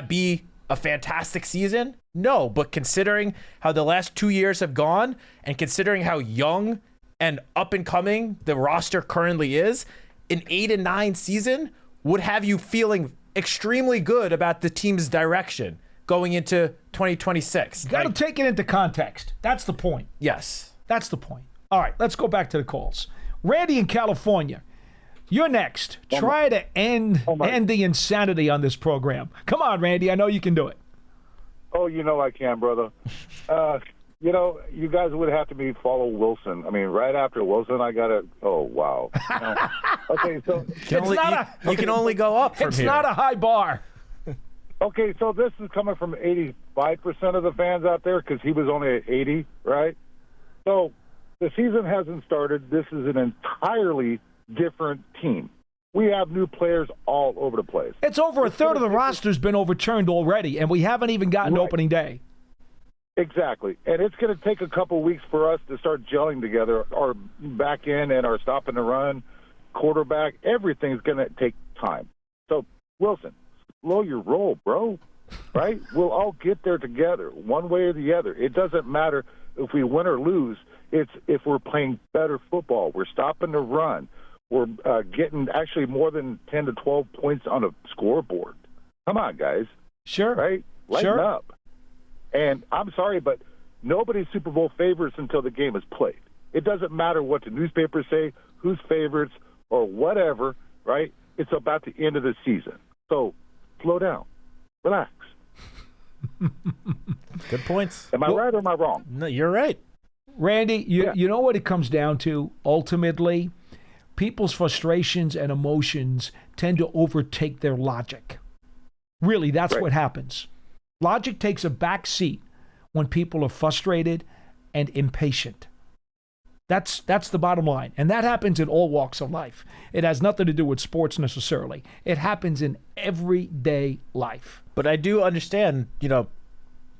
be a fantastic season? No, but considering how the last 2 years have gone, and considering how young and up and coming the roster currently is, an 8-9 season would have you feeling extremely good about the team's direction going into 2026. You got to take it into context. That's the point. Yes. That's the point. All right, let's go back to the calls. Randy in California, you're next. Try to end the insanity on this program. Come on, Randy. I know you can do it. Oh, you know I can, brother. You guys would have to follow Wilson. I mean, right after Wilson, I got to – oh, wow. Okay, so – you can only go up from here. It's not a high bar. Okay, so this is coming from 85% of the fans out there because he was only at 80, right? So the season hasn't started. This is an entirely different team. We have new players all over the place. It's over a third of the roster's been overturned already, and we haven't even gotten opening day. Exactly. And it's going to take a couple weeks for us to start gelling together. Our back end and our stop and the run, quarterback, everything's going to take time. So, Wilson, slow your roll, bro. Right? We'll all get there together, one way or the other. It doesn't matter if we win or lose. It's if we're playing better football. We're stopping the run. We're getting actually more than 10 to 12 points on a scoreboard. Come on, guys. Sure. Right? Lighten up. And I'm sorry, but nobody's Super Bowl favorites until the game is played. It doesn't matter what the newspapers say, who's favorites, or whatever, right? It's about the end of the season. So slow down. Relax. Good points. Am I right or am I wrong? No, you're right. Randy, you know what it comes down to ultimately? People's frustrations and emotions tend to overtake their logic. Really, that's what happens. Logic takes a back seat when people are frustrated and impatient. That's the bottom line. And that happens in all walks of life. It has nothing to do with sports necessarily. It happens in everyday life. But I do understand,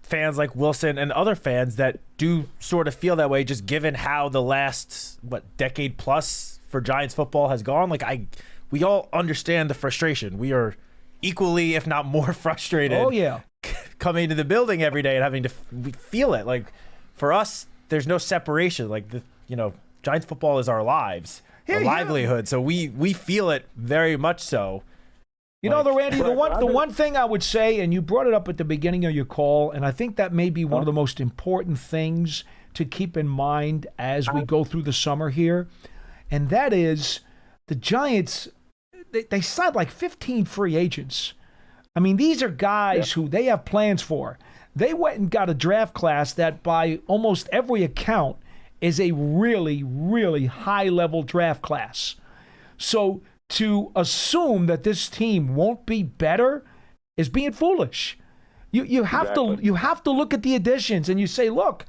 fans like Wilson and other fans that do sort of feel that way, just given how the last, decade plus for Giants football has gone. We all understand the frustration. We are equally, if not more frustrated. Oh, yeah. Coming to the building every day and having to feel it. For us, there's no separation. Giants football is our lives, our livelihood. So we feel it very much so. Randy, the one thing I would say, and you brought it up at the beginning of your call, and I think that may be one of the most important things to keep in mind as we go through the summer here, and that is the Giants, they signed 15 free agents I mean, these are guys who they have plans for. They went and got a draft class that by almost every account is a really, really high-level draft class. So to assume that this team won't be better is being foolish. You have to look at the additions and you say, look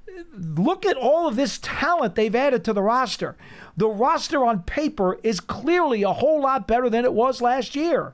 at all of this talent they've added to the roster. The roster on paper is clearly a whole lot better than it was last year.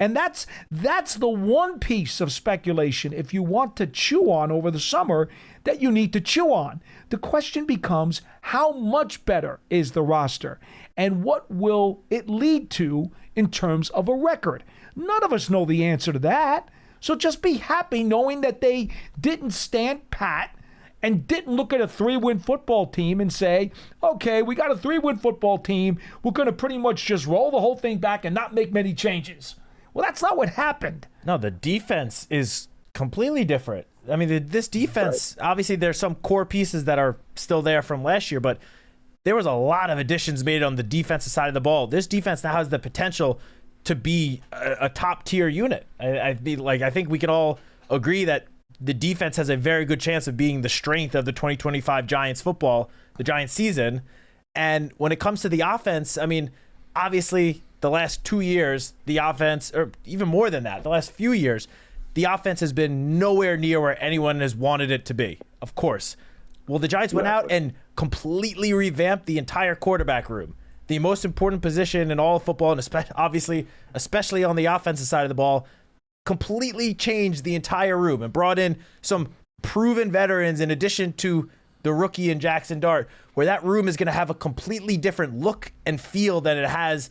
And that's the one piece of speculation, if you want to chew on over the summer, that you need to chew on. The question becomes, how much better is the roster? And what will it lead to in terms of a record? None of us know the answer to that. So just be happy knowing that they didn't stand pat and didn't look at a 3-win football team and say, okay, we got a 3-win football team. We're going to pretty much just roll the whole thing back and not make many changes. Well, that's not what happened. No, the defense is completely different. I mean, this defense, obviously there's some core pieces that are still there from last year, but there was a lot of additions made on the defensive side of the ball. This defense now has the potential to be a top-tier unit. I think we can all agree that the defense has a very good chance of being the strength of the 2025 Giants season. And when it comes to the offense, I mean, obviously the last 2 years, the offense, or even more than that, the last few years, the offense has been nowhere near where anyone has wanted it to be, of course. Well, the Giants went out and completely revamped the entire quarterback room, the most important position in all of football, and especially on the offensive side of the ball, completely changed the entire room and brought in some proven veterans in addition to the rookie in Jackson Dart, where that room is going to have a completely different look and feel than it has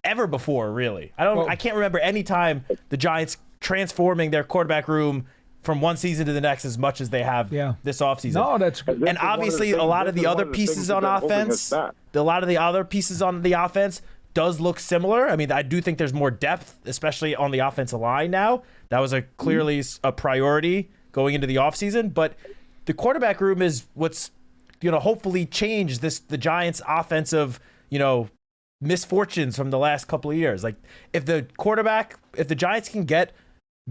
ever before, really. I can't remember any time the Giants transforming their quarterback room from one season to the next as much as they have this offseason. No, that's good. And obviously a lot of the other pieces on offense, does look similar. I mean, I do think there's more depth, especially on the offensive line now. That was clearly a priority going into the offseason. But the quarterback room is what's hopefully changed the Giants' offensive misfortunes from the last couple of years. Like if the Giants can get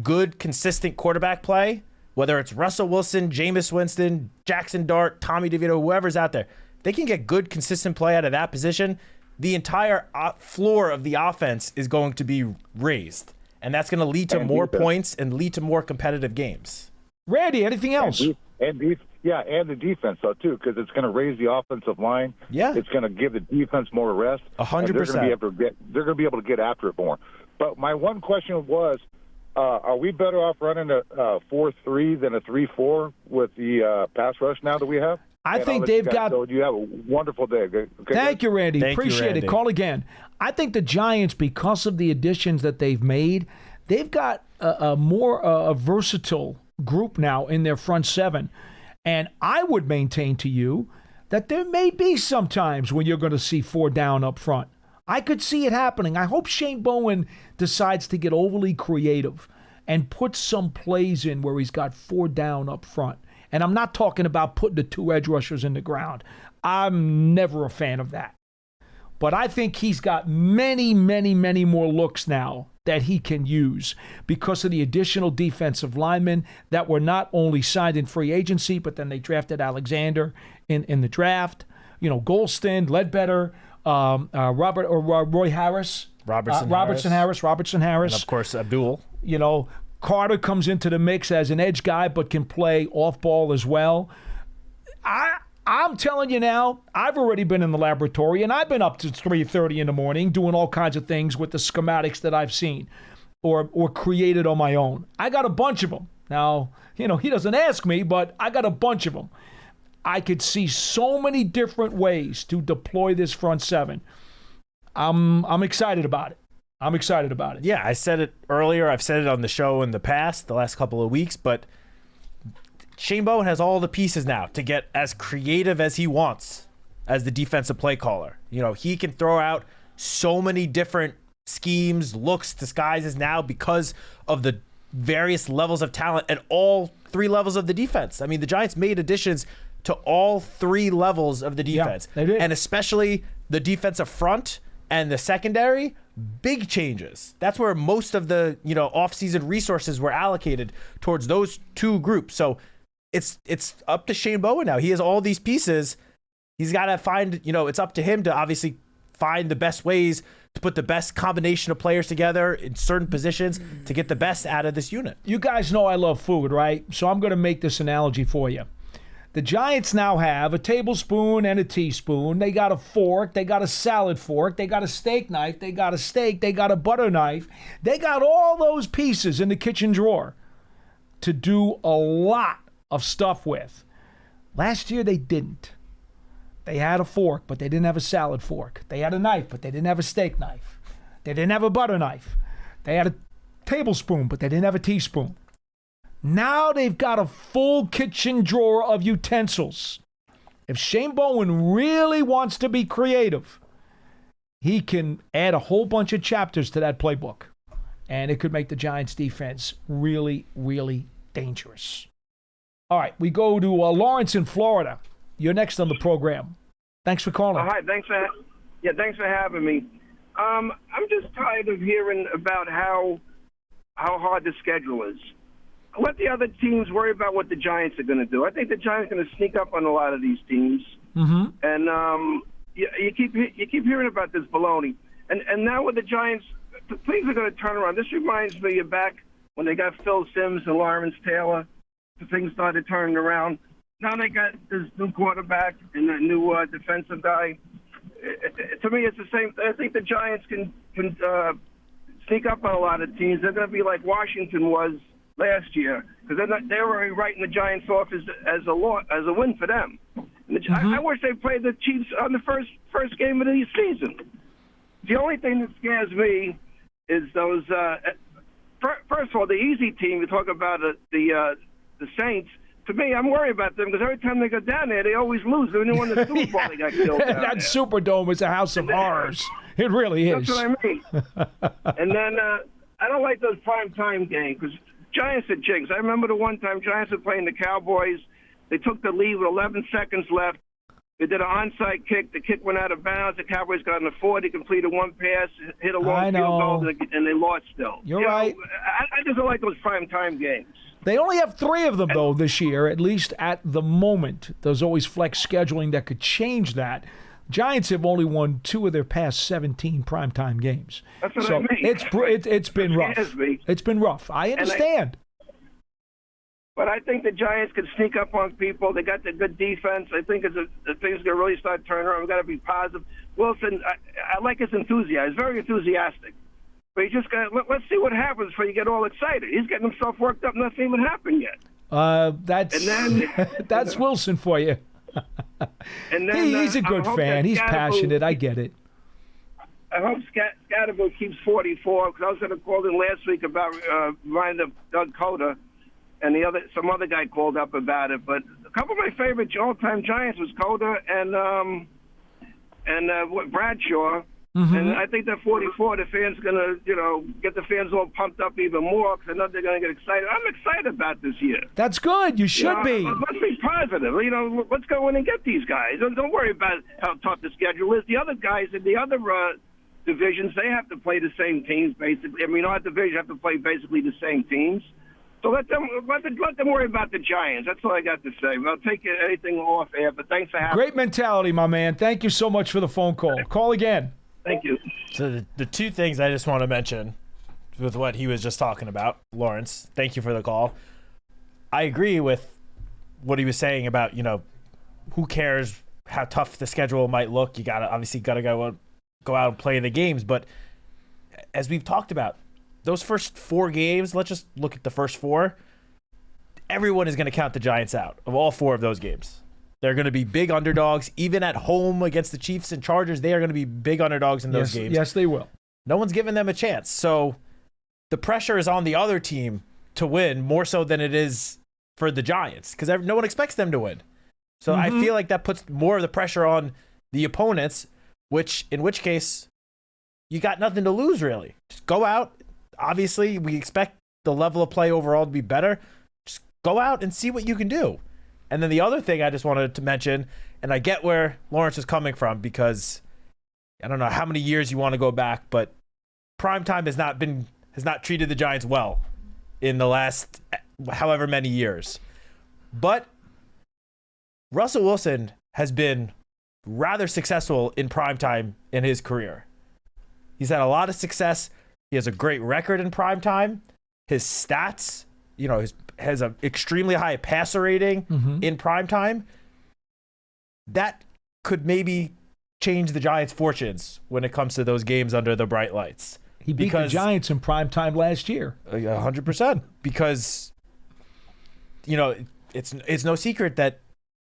good, consistent quarterback play, whether it's Russell Wilson, Jameis Winston, Jackson Dart, Tommy DeVito, whoever's out there, they can get good, consistent play out of that position. The entire floor of the offense is going to be raised, and that's going to lead to more points and lead to more competitive games. Randy, anything else? And the defense, though, too, because it's going to raise the offensive line. Yeah. It's going to give the defense more rest. 100%. They're going to be able to get after it more. But my one question was, are we better off running a 4-3 than a 3-4 with the pass rush now that we have? I think they've got. So you have a wonderful day. Okay, Thank you, Randy. Appreciate it. Call again. I think the Giants, because of the additions that they've made, they've got a more versatile group now in their front seven. And I would maintain to you that there may be some times when you're going to see 4 down up front. I could see it happening. I hope Shane Bowen decides to get overly creative and put some plays in where he's got 4 down up front. And I'm not talking about putting the 2 edge rushers in the ground. I'm never a fan of that. But I think he's got many, many, many more looks now that he can use because of the additional defensive linemen that were not only signed in free agency, but then they drafted Alexander in the draft. Golston, Ledbetter, Roy Harris. Robertson Harris. And, of course, Abdul. Carter comes into the mix as an edge guy, but can play off ball as well. I'm telling you now, I've already been in the laboratory, and I've been up to 3:30 in the morning doing all kinds of things with the schematics that I've seen or created on my own. I got a bunch of them. Now, he doesn't ask me, but I got a bunch of them. I could see so many different ways to deploy this front seven. I'm excited about it. Yeah, I said it earlier. I've said it on the show in the past, the last couple of weeks, but Shane Bowen has all the pieces now to get as creative as he wants as the defensive play caller. He can throw out so many different schemes, looks, disguises now because of the various levels of talent at all 3 levels of the defense. I mean, the Giants made additions to all 3 levels of the defense. Yeah, they did. And especially the defensive front and the secondary, big changes. That's where most of the, off-season resources were allocated towards those two groups. So it's up to Shane Bowen now. He has all these pieces. He's got to find, it's up to him to obviously find the best ways to put the best combination of players together in certain positions to get the best out of this unit. You guys know I love food, right? So I'm going to make this analogy for you. The Giants now have a tablespoon and a teaspoon. They got a fork. They got a salad fork. They got a steak knife. They got a steak. They got a butter knife. They got all those pieces in the kitchen drawer to do a lot of stuff with. Last year, they didn't. They had a fork, but they didn't have a salad fork. They had a knife, but they didn't have a steak knife. They didn't have a butter knife. They had a tablespoon, but they didn't have a teaspoon. Now they've got a full kitchen drawer of utensils. If Shane Bowen really wants to be creative, he can add a whole bunch of chapters to that playbook, and it could make the Giants defense really, really dangerous. All right, we go to Lawrence in Florida. You're next on the program. Thanks for calling. Hi, thanks for having me. I'm just tired of hearing about how hard the schedule is. Let the other teams worry about what the Giants are going to do. I think the Giants are going to sneak up on a lot of these teams. Mm-hmm. And you keep hearing about this baloney. And now with the Giants, things are going to turn around. This reminds me of back when they got Phil Simms and Lawrence Taylor. Things started turning around. Now they got this new quarterback and that new defensive guy. To me, it's the same. I think the Giants can sneak up on a lot of teams. They're going to be like Washington was last year because they were already writing the Giants off as a win for them. I wish they played the Chiefs on the first game of the season. The only thing that scares me is those. First of all, the easy team. You talk about the Saints. To me, I'm worried about them because every time they go down there, they always lose. They won the Super Bowl. They got killed. That Superdome is a house of horrors. It really is. That's what I mean. And then I don't like those primetime games because Giants are jinx. I remember the one time Giants were playing the Cowboys. They took the lead with 11 seconds left. They did an onside kick. The kick went out of bounds. The Cowboys got in the 40, completed one pass, hit a long field goal, and they lost still. You're right. I just don't like those primetime games. They only have 3 of them, though, this year, at least at the moment. There's always flex scheduling that could change that. Giants have only won 2 of their past 17 primetime games. That's what I mean. It's been rough. It's been rough. I understand. But I think the Giants could sneak up on people. They got the good defense. I think the things going to really start turning around. We've got to be positive. Wilson, I like his enthusiasm. He's very enthusiastic. But you just got let's see what happens before you get all excited. He's getting himself worked up. Nothing even happened yet. That's Wilson for you. And then he's a good fan. He's passionate. I get it. I hope Scatterbo keeps 44 because I was going to call in last week about reminding of Doug Coda, and some other guy called up about it. But a couple of my favorite all-time Giants was Coda and Bradshaw. Mm-hmm. And I think that 44, the fans going to, get the fans all pumped up even more because I know they're going to get excited. I'm excited about this year. That's good. You should be. Let's be positive. Let's go in and get these guys. Don't worry about how tough the schedule is. The other guys in the other divisions, they have to play the same teams, basically. I mean, our division have to play basically the same teams. So let them worry about the Giants. That's all I got to say. I'll take anything off air, but thanks for having me. Great mentality, my man. Thank you so much for the phone call. Call again. Thank you. So the 2 things I just want to mention with what he was just talking about, Lawrence, thank you for the call. I agree with what he was saying about, who cares how tough the schedule might look. You got to go out and play the games. But as we've talked about, those first 4 games, let's just look at the first 4. Everyone is going to count the Giants out of all 4 of those games. They're going to be big underdogs. Even at home against the Chiefs and Chargers, they are going to be big underdogs in those games. Yes, they will. No one's giving them a chance. So the pressure is on the other team to win more so than it is for the Giants because no one expects them to win. So I feel like that puts more of the pressure on the opponents, in which case you got nothing to lose, really. Just go out. Obviously, we expect the level of play overall to be better. Just go out and see what you can do. And then the other thing I just wanted to mention, and I get where Lawrence is coming from because I don't know how many years you want to go back, but primetime has not treated the Giants well in the last however many years. But Russell Wilson has been rather successful in primetime in his career. He's had a lot of success. He has a great record in primetime. His stats, has an extremely high passer rating in primetime. That could maybe change the Giants' fortunes when it comes to those games under the bright lights. He beat the Giants in primetime last year. 100%. Because, it's no secret that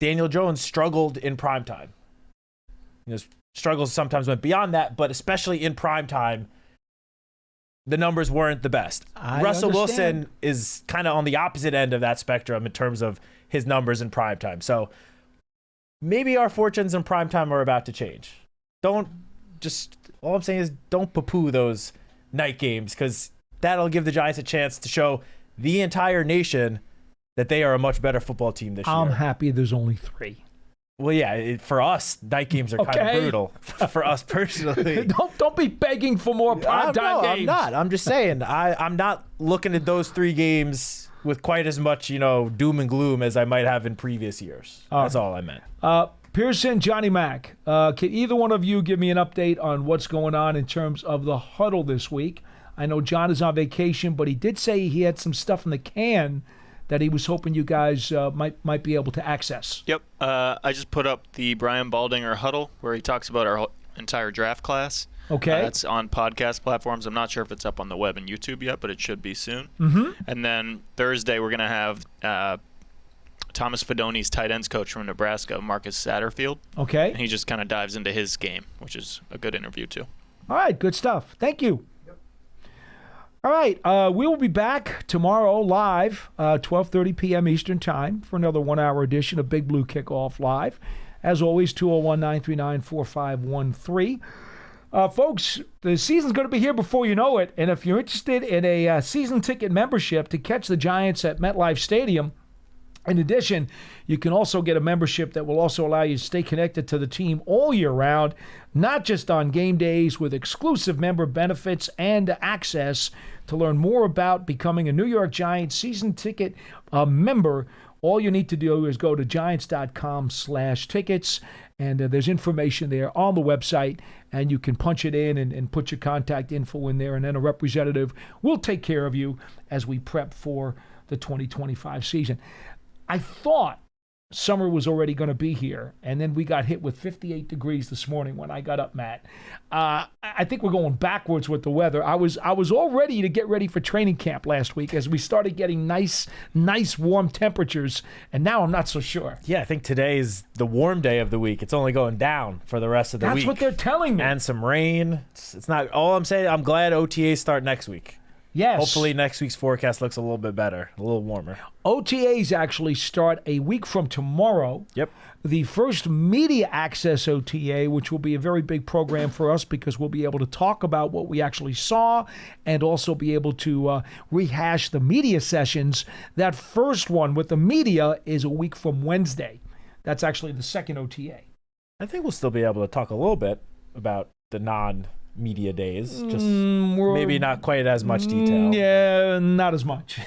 Daniel Jones struggled in primetime. Struggles sometimes went beyond that, but especially in primetime, the numbers weren't the best. Russell Wilson is kind of on the opposite end of that spectrum in terms of his numbers in primetime. So maybe our fortunes in primetime are about to change. All I'm saying is don't poo-poo those night games, because that'll give the Giants a chance to show the entire nation that they are a much better football team this year. I'm happy there's only 3. Well, yeah, for us, night games are kind of brutal. For us personally. Don't be begging for more primetime games. I'm not. I'm just saying, I'm not looking at those 3 games with quite as much, doom and gloom as I might have in previous years. That's all I meant. Pearson, Johnny Mac, can either one of you give me an update on what's going on in terms of the huddle this week? I know John is on vacation, but he did say he had some stuff in the can that he was hoping you guys might be able to access. Yep. I just put up the Brian Baldinger Huddle where he talks about our entire draft class. Okay. That's on podcast platforms. I'm not sure if it's up on the web and YouTube yet, but it should be soon. And then Thursday we're going to have Thomas Fidoni's tight ends coach from Nebraska, Marcus Satterfield. Okay. And he just kind of dives into his game, which is a good interview too. All right, good stuff. Thank you. All right, we will be back tomorrow live, 12:30 p.m. Eastern Time for another 1-hour edition of Big Blue Kickoff Live. As always, 201-939-4513. Folks, the season's going to be here before you know it, and if you're interested in a season ticket membership to catch the Giants at MetLife Stadium, in addition, you can also get a membership that will also allow you to stay connected to the team all year round, not just on game days, with exclusive member benefits and access. To learn more about becoming a New York Giants season ticket member, all you need to do is go to giants.com/tickets, and there's information there on the website, and you can punch it in and put your contact info in there, and then a representative will take care of you as we prep for the 2025 season. I thought summer was already going to be here, and then we got hit with 58 degrees this morning when I got up, Matt. I think we're going backwards with the weather. I was all ready to get ready for training camp last week as we started getting nice warm temperatures, and now I'm not so sure. Yeah, I think today is the warm day of the week. It's only going down for the rest of the week. That's what they're telling me. And some rain. It's not all I'm saying. I'm glad OTAs start next week. Yes. Hopefully next week's forecast looks a little bit better, a little warmer. OTAs actually start a week from tomorrow. Yep. The first media access OTA, which will be a very big program for us because we'll be able to talk about what we actually saw and also be able to rehash the media sessions. That first one with the media is a week from Wednesday. That's actually the second OTA. I think we'll still be able to talk a little bit about the non-media days, just maybe not quite as much detail. Yeah, not as much.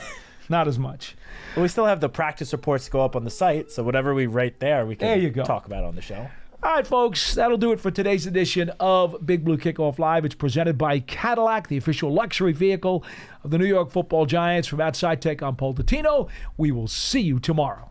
Not as much. But we still have the practice reports to go up on the site, so whatever we write there, we can talk about on the show. All right, folks, that'll do it for today's edition of Big Blue Kickoff Live. It's presented by Cadillac, the official luxury vehicle of the New York Football Giants. From Matt Citak, I'm Paul Dottino. We will see you tomorrow.